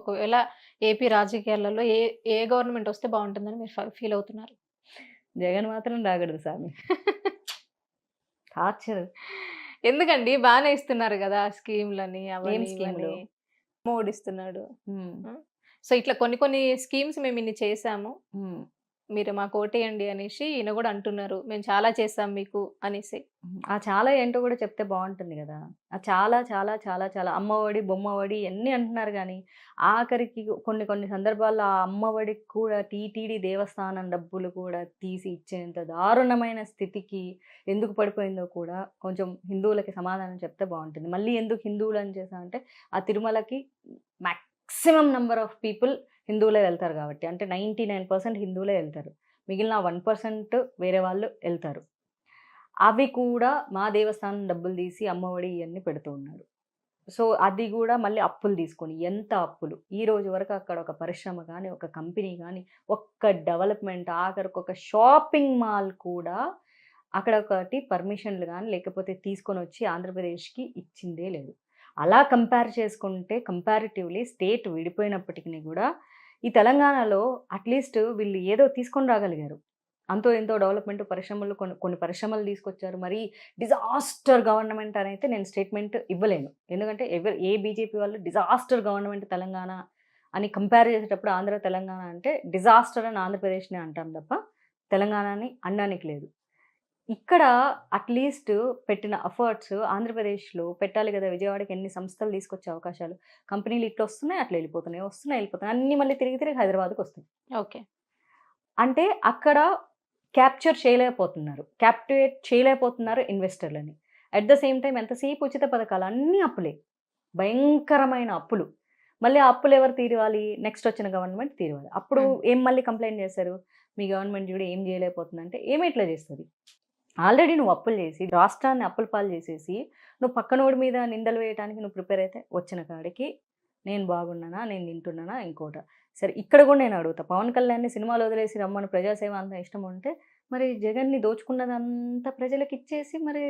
ఒకవేళ ఏపీ రాజకీయాలలో ఏ ఏ గవర్నమెంట్ వస్తే బాగుంటుందని మీరు ఫీల్ అవుతున్నారు? జగన్ మాత్రం రాకూడదు స్వామి. టార్చర్. ఎందుకండి బానే ఇస్తున్నారు గదా! స్కీమ్‌లని ఏం అవని స్కీములు? ఇవని. అమ్మఒడిస్తున్నాడు. హ్మ్. ఆ! సో, ఇట్లా కొన్ని కొన్ని స్కీమ్స్ మేమిన్ని చేశాము. హ్మ్. మీరు మాకు ఓటేయండి అనేసి ఈయన గూడా అంటున్నారు. మేము చాలా చేశాం మీకు అనేసి. ఆ చాలా ఏంటో కూడా చెప్తే బావుంటుంది గదా! ఆ చాలా, చాలా, చాలా, చాలా అమ్మఒడి, బొమ్మఒడి ఇయన్నీ అంటున్నారు గానీ, ఆఖరికి కొన్ని కొన్ని సందర్భాల్లో ఆ అమ్మఒడికి కూడా టీటీడీ దేవస్థానం డబ్బులు కూడా తీసి ఇచ్చేంత దారుణమైన స్థితికి ఎందుకు పడిపోయిందో కూడా కొంచెం హిందువులకి సమాధానం చెప్తే బావుంటుంది. మళ్ళీ ఎందుకు హిందువులని చేశామంటే, ఆ తిరుమలకి మాక్సిమం నంబర్ ఆఫ్ పీపుల్ హిందువులే వెళ్తారు గాబట్టి. అంటే 99% హిందువులే ఎళ్తారు. మిగిలిన 1% వేరే వాళ్ళు ఎళ్తారు. అవి కూడా మా దేవస్థానం డబ్బులు తీసి అమ్మఒడి ఇయన్నీ పెడుతూ ఉన్నారు. సో, అది గూడా మళ్ళీ అప్పులు తీసుకొని. ఎంత అప్పులు? ఈ రోజు వరకు అక్కడ ఒక పరిశ్రమ గాని, ఒక కంపెనీ గాని, ఒక్క డెవలప్‌మెంట్ ఆఖరికొక షాపింగ్ మాల్ కూడా అక్కడ ఒకటి పర్మిషన్‌లు గాని, లేకపోతే తీసుకొనొచ్చి ఆంధ్రప్రదేశ్‌కి ఇచ్చిందే లేదు. అలా కంపేర్ చేసుకుంటే కంపారిటివ్‌లీ స్టేట్ విడిపోయినప్పటికిని గూడా, ఈ తెలంగాణలో అట్‌లీస్ట్ వీళ్ళు ఏదో తీసుకొని రాగలిగారు. అంతో ఎంతో డెవలప్‌మెంట్ పరిశ్రమలు కొన్ని కొన్ని పరిశ్రమలు తీసుకొచ్చారు. మరీ డిజాస్టర్ గవర్నమెంట్ అనైతే నేను స్టేట్‌మెంట్ ఇవ్వలేను. ఎందుకంటే ఏ బీజేపీ వాళ్ళు డిజాస్టర్ గవర్నమెంట్ తెలంగాణ అని కంపేర్ చేసేటప్పుడు ఆంధ్ర, తెలంగాణ అంటే డిజాస్టర్ అని ఆంధ్రప్రదేశ్‌నే అంటాం తప్ప, తెలంగాణని అనడానికి లేదు. ఇక్కడ అట్‌లీస్ట్ పెట్టిన ఎఫర్ట్స్ ఆంధ్రప్రదేశ్‌లో పెట్టాలి గదా! విజయవాడకి ఎన్ని సంస్థలు తీసుకొచ్చే అవకాశాలు. కంపెనీలు ఇటొస్తున్నాయి, అట్లా ఎళ్ళిపోతున్నాయి. వస్తున్నాయి, ఎళ్ళిపోతున్నాయి. అన్నీ మళ్ళీ తిరిగి తిరిగి హైదరాబాద్‌కొస్తాయి. ఓకే. అంటే అక్కడ క్యాప్చర్ చేయలేకపోతున్నారు. క్యాప్టివేట్ చేయలేకపోతున్నారు ఇన్వెస్టర్‌లని. అట్ ద సేమ్ టైమ్ ఎంతసేపు ఉచిత పథకాలు అన్నీ అప్పులే. భయంకరమైన అప్పులు. మళ్ళీ ఆ అప్పులు ఎవరు తీరవాలి? నెక్స్ట్ వచ్చిన గవర్నమెంట్ తీరవాలి. అప్పుడు హ్మ్. ఏం మళ్ళీ కంప్లెయింట్ చేశారు? మీ గవర్నమెంట్ చూడు ఏం చేయలేకపోతుందంటే ఏమి ఎట్లా చేస్తది? ఆల్రెడీ నువ్వు అప్పులు చేసి, రాష్ట్రాన్ని అప్పుల పాలు చేసేసి, నువ్వు పక్కనోడి మీద నిందలు వేయటానికి నువ్వు ప్రిపేర్ అయితే వచ్చిన కాడికి నేను బాగున్నానా? నేను తింటున్నానా? ఇంకోటా? సరే ఇక్కడ కూడా నేను అడుగుతా. పవన్ కళ్యాణ్‌ని సినిమాలు వదిలేసి రమ్మని ప్రజాసేవ అంత ఇష్టం ఉంటే, మరి జగన్‌ని దోచుకున్నదంతా ప్రజలకిచ్చేసి మరి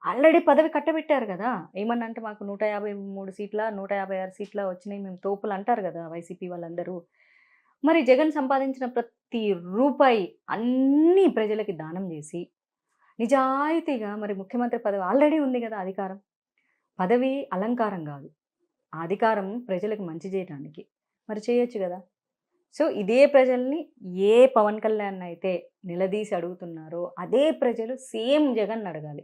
ఆల్రెడీ పదవి కట్టబెట్టారు గదా! ఏమన్నా అంటే మాకు 153 సీట్ల, 156 సీట్ల వచ్చినాయి మేము తోపులు అంటారు గదా! వైసీపీ వాళ్ళందరూ. మరి జగన్ సంపాదించిన ప్రతి రూపాయి అన్నీ ప్రజలకి దానం జేసి నిజాయితీగా మరి ముఖ్యమంత్రి పదవి ఆల్రెడీ ఉంది గదా! అధికారం. పదవి అలంకారం గాదు. ఆ అధికారం ప్రజలకు మంచి జేయటానికి. మరి చేయొచ్చు గదా! సో, ఇదే ప్రజల్ని ఏ పవన్ కళ్యాణ్ అయితే నిలదీసి అడుగుతున్నారో, అదే ప్రజలు సేమ్ జగన్‌ని అడగాలి.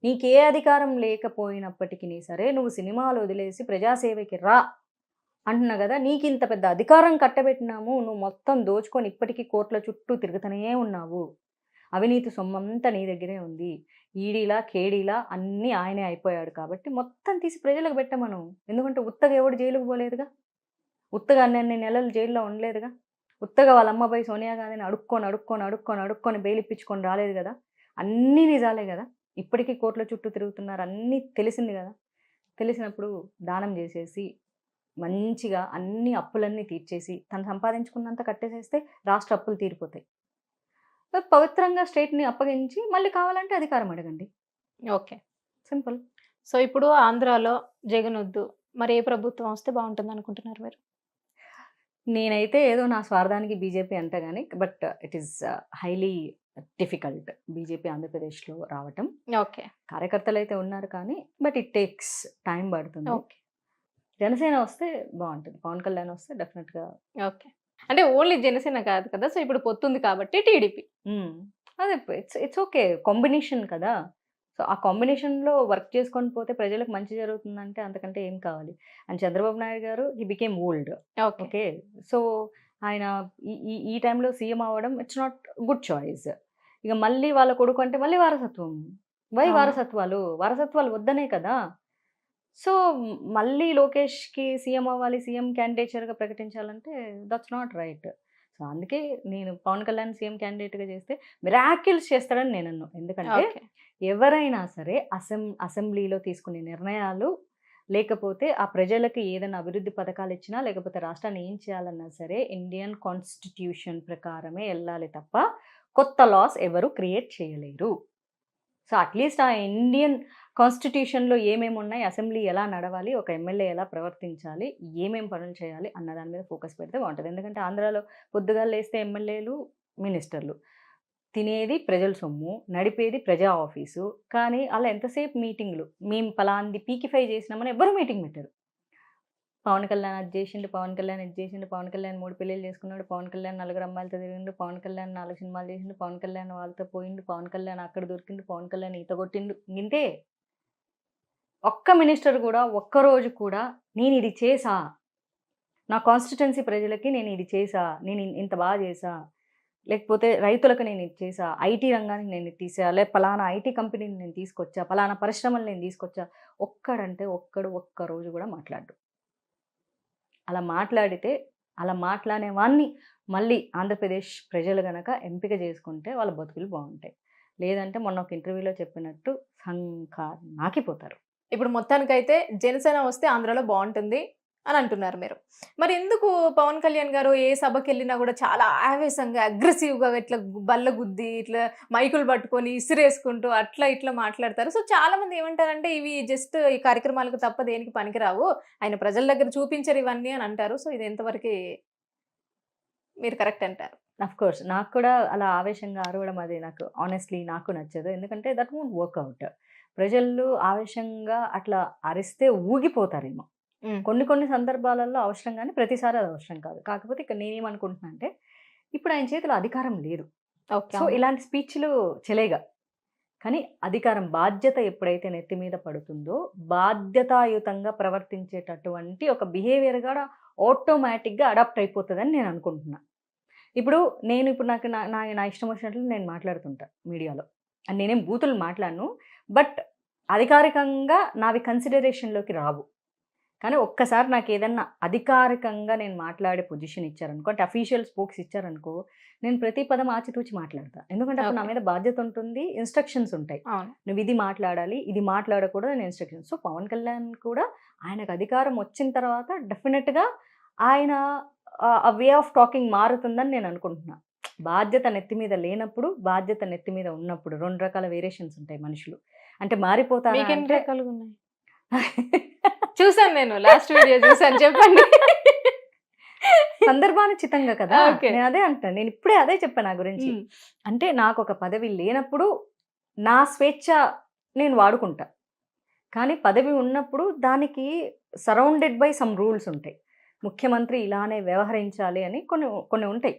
నీకే అధికారం లేకపోయినప్పటికిని సరే, నువ్వు సినిమాలు వదిలేసి ప్రజాసేవకి రా అంటున్నా గదా! నీకింత పెద్ద అధికారం కట్టబెట్టినాము. నువ్వు మొత్తం దోచుకొని ఇప్పటికి కోర్ట్‌ల చుట్టూ తిరుగుతూనే ఉన్నావు. అవినీతి సొమ్మంతా నీ దగ్గరే ఉంది. ఈడీలా, కేడీలా అన్నీ ఆయనే అయిపోయాడు కాబట్టి మొత్తం తీసి ప్రజలకు పెట్టమను. ఎందుకంటే ఉత్తగా ఎవడు జైలుకి పోలేదుగా. ఉత్తగా అన్నన్ని నెలలు జైల్‌లో ఉండలేదుగా. ఉత్తగా వాళ్ళ అమ్మ పోయి సోనియా గాంధీని అడుక్కొని బెయిల్ ఇప్పించుకొని రాలేదు గదా! అన్నీ నిజాలే గదా! ఇప్పటికి కోర్ట్‌ల చుట్టూ తిరుగుతున్నారు. అన్నీ తెలిసింది గదా! తెలిసినప్పుడు దానం జేసేసి, మంచిగా అన్ని అప్పులన్నీ తీర్చేసి, తను సంపాదించుకున్నంత కట్టేసేస్తే రాష్ట్ర అప్పులు తీరిపోతాయి. పవిత్రంగా స్టేట్‌ని అప్పగించి మళ్ళీ కావాలంటే అధికారం అడగండి. ఓకే. సింపుల్. సో, ఇప్పుడు ఆంధ్రాలో జగనొద్దు. మరి ఏ ప్రభుత్వం వస్తే బావుంటుందనుకుంటున్నారు మీరు? నేనైతే ఏదో నా స్వార్థానికి బీజేపీ అంట గాని, but it is highly difficult BJP ఆంధ్రప్రదేశ్‌లో రావటం. ఓకే. కార్యకర్తలైతే ఉన్నారు కానీ, బట్ ఇట్ టేక్స్ టైమ్ పడుతుంది. ఓకే. జనసేన వస్తే బావుంటది. పవన్ కళ్యాణ్ వస్తే డెఫినిట్‌గా ఓకే. అంటే ఓన్లీ జనసేన కాదు కదా! సో, ఇప్పుడు పొత్తుంది కాబట్టి టీడీపీ. హ్మ్. అదే ఇట్స్ ఇట్స్ ఓకే. కాంబినేషన్ కదా! సో, ఆ కాంబినేషన్‌లో వర్క్ చేసుకొని పోతే ప్రజలకు మంచి జరుగుతుందంటే అంతకంటే ఏం కావాలి? అండ్ చంద్రబాబు నాయుడు గారు హి became old. Okay. Okay. So, ఆయన ఈ ఈ ఈ టైంలో సీఎం అవ్వడం ఇట్స్ నాట్ గుడ్ చాయిస్. ఇక మళ్ళీ వాళ్ళ కొడుకు అంటే మళ్ళీ వారసత్వం. వై అవును. వారసత్వాలు? వారసత్వాలు వద్దనే కదా! సో, మళ్ళీ లోకేష్‌కి సీఎం అవ్వాలి, సీఎం క్యాండిడేచర్‌గా ప్రకటించాలంటే దట్స్ నాట్ రైట్. సో, అందుకే నేను పవన్ కళ్యాణ్ సీఎం క్యాండిడేట్‌గా చేస్తే మిరాకిల్స్ చేస్తాడని నేనన్ను. ఎందుకంటే ఓకే. ఎవరైనా సరే అసెంబ్లీలో తీసుకునే నిర్ణయాలు, లేకపోతే ఆ ప్రజలకి ఏదైనా అభివృద్ధి పథకాలిచ్చినా, లేకపోతే రాష్ట్రాన్ని ఏం చేయాలన్నా సరే ఇండియన్ కాన్స్టిట్యూషన్ ప్రకారమే ఎళ్ళాలి తప్ప కొత్త లాస్ ఎవరు క్రియేట్ చేయలేరు. సో అట్లీస్ట్ ఆ ఇండియన్ కాన్స్టిట్యూషన్లో ఏమేమి ఉన్నాయి, అసెంబ్లీ ఎలా నడవాలి, ఒక ఎమ్మెల్యే ఎలా ప్రవర్తించాలి, ఏమేమి పనులు చేయాలి అన్న దాని మీద ఫోకస్ పెడితే బాగుంటుంది. ఎందుకంటే ఆంధ్రాలో పొద్దుగాలు లేస్తే ఎమ్మెల్యేలు, మినిస్టర్లు, తినేది ప్రజల సొమ్ము, నడిపేది ప్రజా ఆఫీసు. కానీ అలా ఎంతసేపు మీటింగ్లు, మేము పలాంది పీకిఫై చేసినామని ఎవరు మీటింగ్ పెట్టారు. పవన్ కళ్యాణ్ అది చేసిండు, పవన్ కళ్యాణ్ ఇది చేసిండు, పవన్ కళ్యాణ్ 3 పెళ్ళిళ్ళు చేసుకున్నాడు, పవన్ కళ్యాణ్ 4 అమ్మాయిలతో తిరిగిండు, పవన్ కళ్యాణ్ 4 సినిమాలు చేసిండు, పవన్ కళ్యాణ్ వాళ్ళతో పోయిండు, పవన్ కళ్యాణ్ అక్కడ దొరికిండు, పవన్ కళ్యాణ్ ఈత కొట్టిండు. ఇంతే. ఒక్క మినిస్టర్ కూడా ఒక్కరోజు కూడా నేను ఇది చేసా, నా కాన్స్టిట్యున్సీ ప్రజలకి నేను ఇది చేసా, నేను ఇంత బాగా చేసా, లేకపోతే రైతులకు నేను ఇది చేసా, ఐటీ రంగానికి నేను ఇది తీసా, లేక పలానా ఐటీ కంపెనీని నేను తీసుకొచ్చా, పలానా పరిశ్రమలు నేను తీసుకొచ్చా, ఒక్క రోజు కూడా మాట్లాడు. అలా మాట్లాడితే, అలా మాట్లాడే వాడిని మళ్ళీ ఆంధ్రప్రదేశ్ ప్రజలు గనక ఎంపిక చేసుకుంటే వాళ్ళ బతుకులు బాగుంటాయి. లేదంటే మొన్న ఒక ఇంటర్వ్యూలో చెప్పినట్టు నాకిపోతారు. ఇప్పుడు మొత్తానికైతే జనసేన వస్తే ఆంధ్రాలో బాగుంటుంది అని అంటున్నారు మీరు. మరి ఎందుకు పవన్ కళ్యాణ్ గారు ఏ సభకి వెళ్ళినా కూడా చాలా ఆవేశంగా, అగ్రెసివ్గా ఇట్లా బల్ల గుద్ది, ఇట్లా మైకులు పట్టుకొని ఇసిరేసుకుంటూ అట్లా ఇట్లా మాట్లాడతారు? సో చాలా మంది ఏమంటారంటే ఇవి జస్ట్ ఈ కార్యక్రమాలకు తప్ప దేనికి పనికిరావు, ఆయన ప్రజల దగ్గర చూపించరు ఇవన్నీ అని అంటారు. సో ఇది ఎంతవరకు మీరు కరెక్ట్ అంటారు? అఫ్ కోర్స్ నాకు కూడా అలా ఆవేశంగా అరవడం అది నాకు ఆనెస్ట్లీ నాకు నచ్చదు. ఎందుకంటే దట్ వోంట్ వర్క్అవుట్. ప్రజలు ఆవేశంగా అట్లా అరిస్తే ఊగిపోతారేమో. కొన్ని సందర్భాలలో అవసరం, కానీ ప్రతిసారి అది అవసరం కాదు. కాకపోతే ఇక్కడ నేనేమనుకుంటున్నా అంటే ఇప్పుడు ఆయన చేతిలో అధికారం లేదు. సో ఇలాంటి స్పీచ్లు చెలేగా. కానీ అధికారం, బాధ్యత ఎప్పుడైతే నెత్తి మీద పడుతుందో బాధ్యతాయుతంగా ప్రవర్తించేటటువంటి ఒక బిహేవియర్ కూడా ఆటోమేటిక్గా అడాప్ట్ అయిపోతుందని నేను అనుకుంటున్నా. ఇప్పుడు నాకు నా ఇష్టం వచ్చినట్లు నేను మాట్లాడుతుంటా మీడియాలో. అండ్ నేనేం బూతులు మాట్లాడను, బట్ అధికారికంగా నావి కన్సిడరేషన్లోకి రావు. కానీ ఒక్కసారి నాకు ఏదన్నా అధికారికంగా నేను మాట్లాడే పొజిషన్ ఇచ్చారనుకో, అంటే అఫీషియల్ స్పోక్స్ ఇచ్చారనుకో, నేను ప్రతి పదం ఆచితూచి మాట్లాడతా. ఎందుకంటే అప్పుడు నా మీద బాధ్యత ఉంటుంది, ఇన్స్ట్రక్షన్స్ ఉంటాయి. నువ్వు ఇది మాట్లాడాలి, ఇది మాట్లాడకూడదు అని ఇన్స్ట్రక్షన్స్. సో పవన్ కళ్యాణ్ కూడా ఆయనకు అధికారం వచ్చిన తర్వాత డెఫినెట్గా ఆయన ఆ వే ఆఫ్ టాకింగ్ మారుతుందని నేను అనుకుంటున్నా. బాధ్యత నెత్తి మీద లేనప్పుడు, బాధ్యత నెత్తి మీద ఉన్నప్పుడు 2 రకాల వేరియేషన్స్ ఉంటాయి మనుషులు. అంటే మారిపోతారు. చూసాను, నేను లాస్ట్ వీడియో చూసాను, చెప్పండి. సందర్భానుచితంగా కదా, నేను అదే అంటాను. నేను ఇప్పుడే అదే చెప్పాను నా గురించి. అంటే నాకు ఒక పదవి లేనప్పుడు నా స్వేచ్ఛ నేను వాడుకుంటా, కానీ పదవి ఉన్నప్పుడు దానికి సరౌండెడ్ బై సమ్ రూల్స్ ఉంటాయి. ముఖ్యమంత్రి ఇలానే వ్యవహరించాలి అని కొన్ని ఉంటాయి.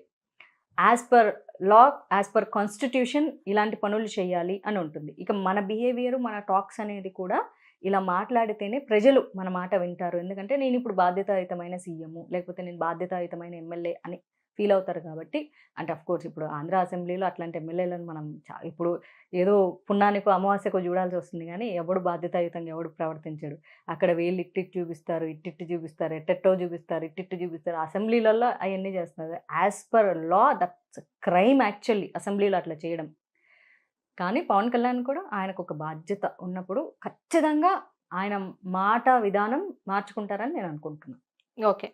As per law, as per constitution ఇలాంటి పనులు చేయాలి అని ఉంటుంది. ఇక మన బిహేవియర్, మన టాక్స్ అనేది కూడా ఇలా మాట్లాడితేనే ప్రజలు మన మాట వింటారు. ఎందుకంటే నేను ఇప్పుడు బాధ్యతాయుతమైన సీఎం, లేకపోతే నేను బాధ్యతాయుతమైన ఎమ్మెల్యే అని ఫీల్ అవుతారు కాబట్టి. అంటే అఫ్ కోర్స్ ఇప్పుడు ఆంధ్ర అసెంబ్లీలో అట్లాంటి ఎమ్మెల్యేలను మనం ఇప్పుడు ఏదో పుణ్యానికో అమావాస్యకో చూడాల్సి వస్తుంది, కానీ ఎవడు బాధ్యతాయుతంగా ఎవడు ప్రవర్తించాడు. అక్కడ వీళ్ళు ఇట్టిట్టు చూపిస్తారు, ఇట్టిట్టు చూపిస్తారు, ఎట్టెట్టో చూపిస్తారు, ఇట్టిట్టు చూపిస్తారు. అసెంబ్లీలలో అవన్నీ చేస్తున్నారు. As per law that's crime actually అసెంబ్లీలో అట్లా చేయడం. కానీ పవన్ కళ్యాణ్ కూడా ఆయనకు ఒక బాధ్యత ఉన్నప్పుడు ఖచ్చితంగా ఆయన మాట విధానం మార్చుకుంటారని నేను అనుకుంటున్నాను. ఓకే.